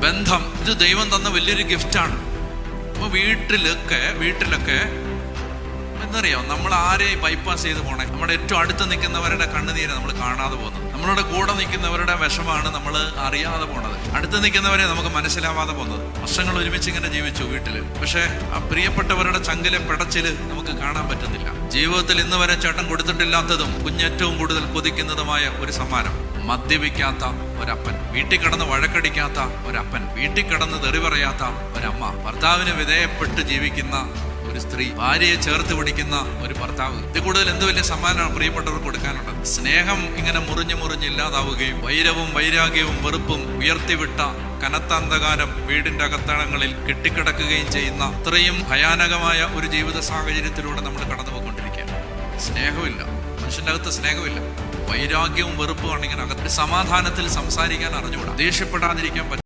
ബന്ധം, ഇത് ദൈവം തന്ന വലിയൊരു ഗിഫ്റ്റാണ്. അപ്പോൾ വീട്ടിലൊക്കെ എന്തറിയോ, നമ്മൾ ആരെയും ബൈപ്പാസ് ചെയ്ത് പോണേ? നമ്മുടെ ഏറ്റവും അടുത്ത് നിൽക്കുന്നവരുടെ കണ്ണുനീര് നമ്മൾ കാണാതെ പോകുന്നു. നമ്മളുടെ കൂടെ നിൽക്കുന്നവരുടെ വിഷമാണ് നമ്മൾ അറിയാതെ പോണത്. അടുത്ത് നിൽക്കുന്നവരെ നമുക്ക് മനസ്സിലാവാതെ പോകുന്നത്. വർഷങ്ങൾ ഒരുമിച്ച് ഇങ്ങനെ ജീവിച്ചു വീട്ടിൽ, പക്ഷേ ആ പ്രിയപ്പെട്ടവരുടെ ചങ്കിലെ പിടച്ചില് നമുക്ക് കാണാൻ പറ്റുന്നില്ല. ജീവിതത്തിൽ ഇന്ന് വരെ ചേട്ടൻ കൊടുത്തിട്ടില്ലാത്തതും കുഞ്ഞേറ്റവും കൂടുതൽ കൊതിക്കുന്നതുമായ ഒരു സമ്മാനം, മദ്യപിക്കാത്ത ഒരപ്പൻ, വീട്ടിൽ കിടന്ന് വഴക്കടിക്കാത്ത ഒരപ്പൻ, വീട്ടിൽ കിടന്ന് തെറി പറയാത്ത ഒരമ്മ, ഭർത്താവിന് വിധേയപ്പെട്ട് ജീവിക്കുന്ന ഒരു സ്ത്രീ, ഭാര്യയെ ചേർത്ത് പിടിക്കുന്ന ഒരു ഭർത്താവ്. ഇത് കൂടുതൽ എന്ത് വലിയ സമ്മാനമാണ് പ്രിയപ്പെട്ടവർക്ക് കൊടുക്കാനുള്ളത്? സ്നേഹം ഇങ്ങനെ മുറിഞ്ഞില്ലാതാവുകയും വൈരവും വൈരാഗ്യവും വെറുപ്പും ഉയർത്തിവിട്ട കനത്ത അന്ധകാരം വീടിന്റെ അകത്തളങ്ങളിൽ കെട്ടിക്കിടക്കുകയും ചെയ്യുന്ന അത്രയും ഭയാനകമായ ഒരു ജീവിത സാഹചര്യത്തിലൂടെ നമ്മൾ കടന്നു പോയിക്കൊണ്ടിരിക്കുകയാണ്. സ്നേഹമില്ല, മനുഷ്യന്റെ അകത്ത് സ്നേഹമില്ല, വൈരാഗ്യവും വെറുപ്പുമാണ് ഇങ്ങനെ അകത്ത്. സമാധാനത്തിൽ സംസാരിക്കാൻ അറിഞ്ഞുകൂടാ, ദേഷ്യപ്പെടാതിരിക്കാൻ പറ്റും.